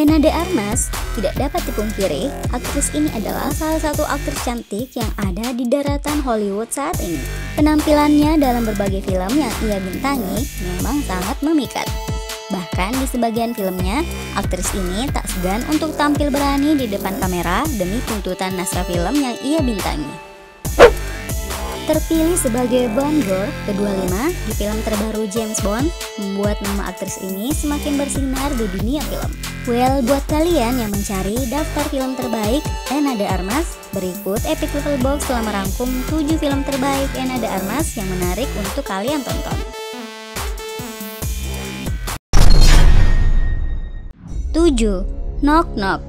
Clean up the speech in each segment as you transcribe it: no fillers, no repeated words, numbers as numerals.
Ana de Armas tidak dapat dipungkiri, aktris ini adalah salah satu aktris cantik yang ada di daratan Hollywood saat ini. Penampilannya dalam berbagai film yang ia bintangi memang sangat memikat. Bahkan di sebagian filmnya, aktris ini tak segan untuk tampil berani di depan kamera demi tuntutan naskah film yang ia bintangi. Terpilih sebagai Bond Girl ke-25 di film terbaru James Bond, membuat nama aktris ini semakin bersinar di dunia film. Well, buat kalian yang mencari daftar film terbaik Ana de Armas, berikut Epic Level Box telah merangkum 7 film terbaik Ana de Armas yang menarik untuk kalian tonton. 7. Knock Knock.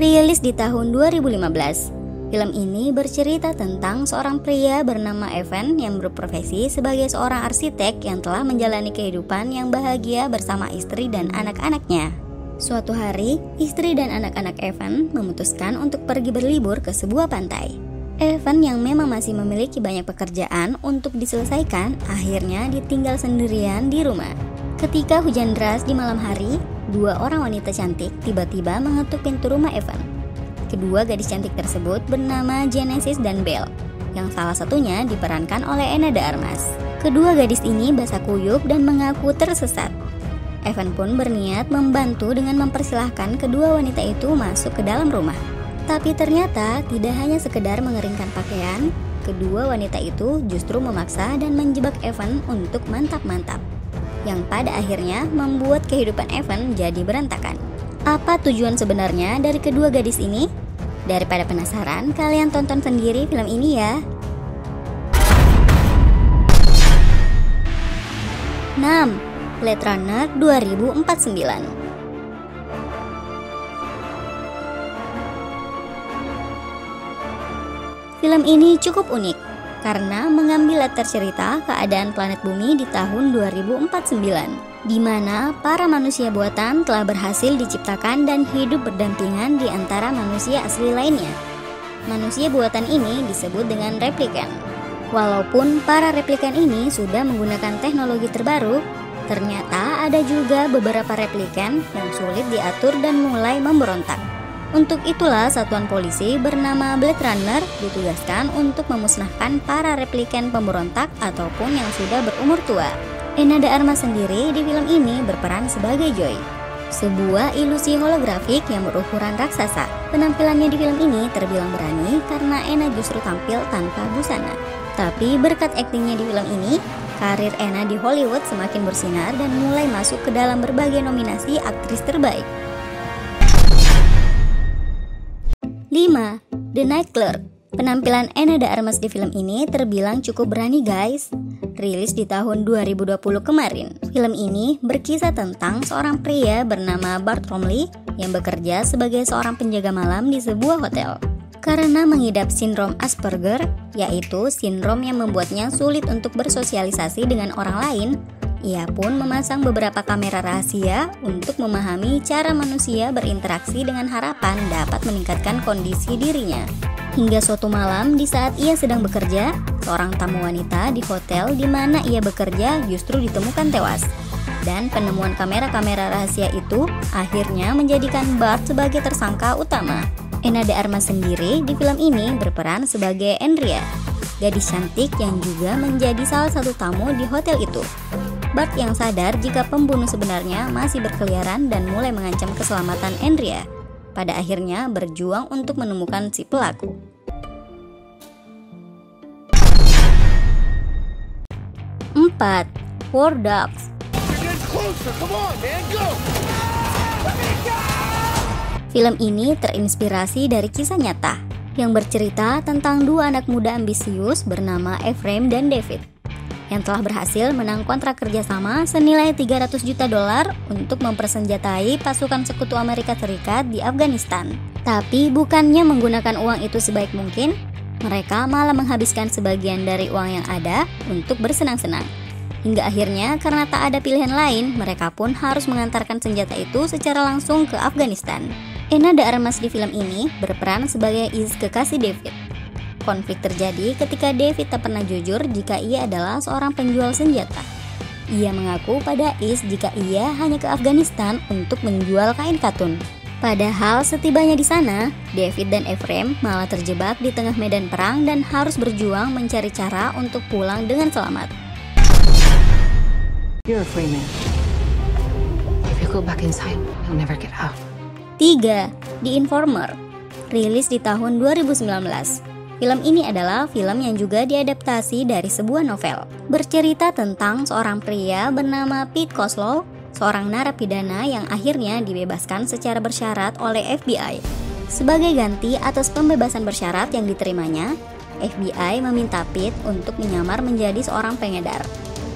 Rilis di tahun 2015, film ini bercerita tentang seorang pria bernama Evan yang berprofesi sebagai seorang arsitek yang telah menjalani kehidupan yang bahagia bersama istri dan anak-anaknya. Suatu hari, istri dan anak-anak Evan memutuskan untuk pergi berlibur ke sebuah pantai. Evan yang memang masih memiliki banyak pekerjaan untuk diselesaikan, akhirnya ditinggal sendirian di rumah. Ketika hujan deras di malam hari, 2 orang wanita cantik tiba-tiba mengetuk pintu rumah Evan. Kedua gadis cantik tersebut bernama Genesis dan Belle, yang salah satunya diperankan oleh Ana de Armas. Kedua gadis ini basah kuyup dan mengaku tersesat. Evan pun berniat membantu dengan mempersilahkan kedua wanita itu masuk ke dalam rumah. Tapi ternyata tidak hanya sekedar mengeringkan pakaian, kedua wanita itu justru memaksa dan menjebak Evan untuk mantap-mantap, yang pada akhirnya membuat kehidupan Evan jadi berantakan. Apa tujuan sebenarnya dari kedua gadis ini? Daripada penasaran, kalian tonton sendiri film ini ya. 6. Blade Runner 2049. Film ini cukup unik karena mengambil latar cerita keadaan planet bumi di tahun 2049, di mana para manusia buatan telah berhasil diciptakan dan hidup berdampingan di antara manusia asli lainnya. Manusia buatan ini disebut dengan replikan. Walaupun para replikan ini sudah menggunakan teknologi terbaru, ternyata ada juga beberapa replikan yang sulit diatur dan mulai memberontak. Untuk itulah satuan polisi bernama Blade Runner ditugaskan untuk memusnahkan para replikan pemberontak ataupun yang sudah berumur tua. Ana de Armas sendiri di film ini berperan sebagai Joy, sebuah ilusi holografik yang berukuran raksasa. Penampilannya di film ini terbilang berani karena Ana justru tampil tanpa busana. Tapi berkat aktingnya di film ini, karir Ana di Hollywood semakin bersinar dan mulai masuk ke dalam berbagai nominasi aktris terbaik. 5. The Night Clerk. Penampilan Ana de Armas di film ini terbilang cukup berani guys. Rilis di tahun 2020 kemarin. Film ini berkisah tentang seorang pria bernama Bart Romley yang bekerja sebagai seorang penjaga malam di sebuah hotel. Karena mengidap sindrom Asperger, yaitu sindrom yang membuatnya sulit untuk bersosialisasi dengan orang lain, ia pun memasang beberapa kamera rahasia untuk memahami cara manusia berinteraksi dengan harapan dapat meningkatkan kondisi dirinya. Hingga suatu malam di saat ia sedang bekerja, seorang tamu wanita di hotel di mana ia bekerja justru ditemukan tewas. Dan penemuan kamera-kamera rahasia itu akhirnya menjadikan Bart sebagai tersangka utama. Ana de Armas sendiri di film ini berperan sebagai Andrea, gadis cantik yang juga menjadi salah satu tamu di hotel itu. Bart yang sadar jika pembunuh sebenarnya masih berkeliaran dan mulai mengancam keselamatan Andrea, pada akhirnya berjuang untuk menemukan si pelaku. 4. War Dogs. Film ini terinspirasi dari kisah nyata yang bercerita tentang 2 anak muda ambisius bernama Ephraim dan David yang telah berhasil menang kontrak kerjasama senilai $300 juta untuk mempersenjatai pasukan sekutu Amerika Serikat di Afghanistan. Tapi bukannya menggunakan uang itu sebaik mungkin, mereka malah menghabiskan sebagian dari uang yang ada untuk bersenang-senang. Hingga akhirnya karena tak ada pilihan lain, mereka pun harus mengantarkan senjata itu secara langsung ke Afghanistan. Ana de Armas di film ini berperan sebagai kekasih David. Konflik terjadi ketika David tak pernah jujur jika ia adalah seorang penjual senjata. Ia mengaku pada Is jika ia hanya ke Afghanistan untuk menjual kain katun. Padahal setibanya di sana, David dan Ephraim malah terjebak di tengah medan perang dan harus berjuang mencari cara untuk pulang dengan selamat. You're a free man. If you go back inside, you'll never get out. 3. The Informer, rilis di tahun 2019. Film ini adalah film yang juga diadaptasi dari sebuah novel. Bercerita tentang seorang pria bernama Pete Kozloff, seorang narapidana yang akhirnya dibebaskan secara bersyarat oleh FBI. Sebagai ganti atas pembebasan bersyarat yang diterimanya, FBI meminta Pete untuk menyamar menjadi seorang pengedar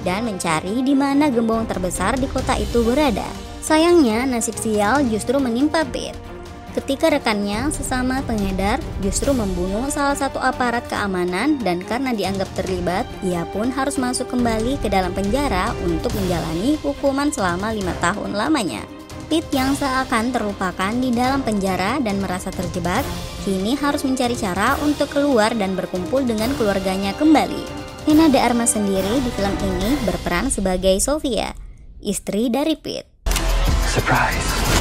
dan mencari di mana gembong terbesar di kota itu berada. Sayangnya, nasib sial justru menimpa Pete ketika rekannya sesama pengedar justru membunuh salah satu aparat keamanan, dan karena dianggap terlibat, ia pun harus masuk kembali ke dalam penjara untuk menjalani hukuman selama 5 tahun lamanya. Pete yang seakan terlupakan di dalam penjara dan merasa terjebak, kini harus mencari cara untuk keluar dan berkumpul dengan keluarganya kembali. Ana de Armas sendiri di film ini berperan sebagai Sofia, istri dari Pete. Surprise.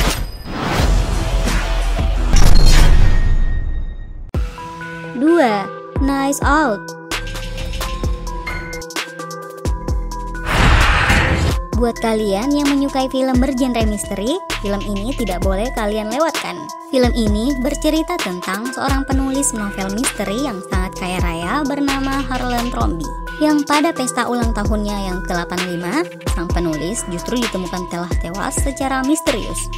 2. Knives Out. Buat kalian yang menyukai film bergenre misteri, film ini tidak boleh kalian lewatkan. Film ini bercerita tentang seorang penulis novel misteri yang sangat kaya raya bernama Harlan Thrombey, yang pada pesta ulang tahunnya yang ke-85, sang penulis justru ditemukan telah tewas secara misterius.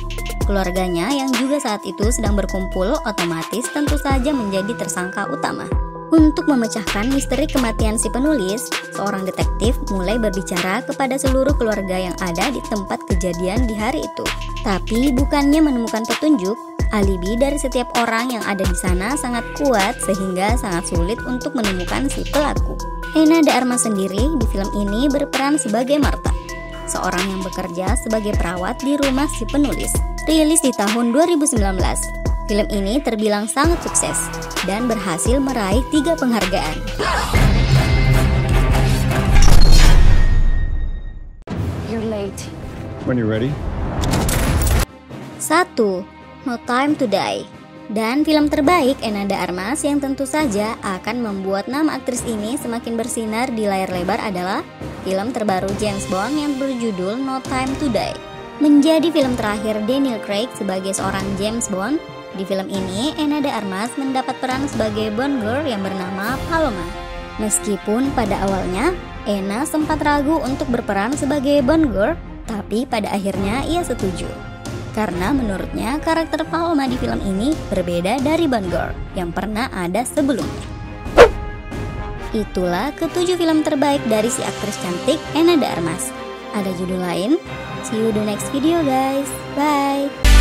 Keluarganya yang juga saat itu sedang berkumpul otomatis tentu saja menjadi tersangka utama. Untuk memecahkan misteri kematian si penulis, seorang detektif mulai berbicara kepada seluruh keluarga yang ada di tempat kejadian di hari itu. Tapi bukannya menemukan petunjuk, alibi dari setiap orang yang ada di sana sangat kuat sehingga sangat sulit untuk menemukan si pelaku. Ana de Armas sendiri di film ini berperan sebagai Martha, seorang yang bekerja sebagai perawat di rumah si penulis. Rilis di tahun 2019. Film ini terbilang sangat sukses dan berhasil meraih 3 penghargaan. You're late. When you're ready. 1. No Time to Die. Dan film terbaik Ana de Armas yang tentu saja akan membuat nama aktris ini semakin bersinar di layar lebar adalah film terbaru James Bond yang berjudul No Time to Die. Menjadi film terakhir Daniel Craig sebagai seorang James Bond, di film ini Ana de Armas mendapat peran sebagai Bond girl yang bernama Paloma. Meskipun pada awalnya Ana sempat ragu untuk berperan sebagai Bond girl, tapi pada akhirnya ia setuju. Karena menurutnya karakter Paloma di film ini berbeda dari Bond girl yang pernah ada sebelumnya. Itulah ke-7 film terbaik dari si aktris cantik Ana de Armas. Ada judul lain? See you the next video guys. Bye.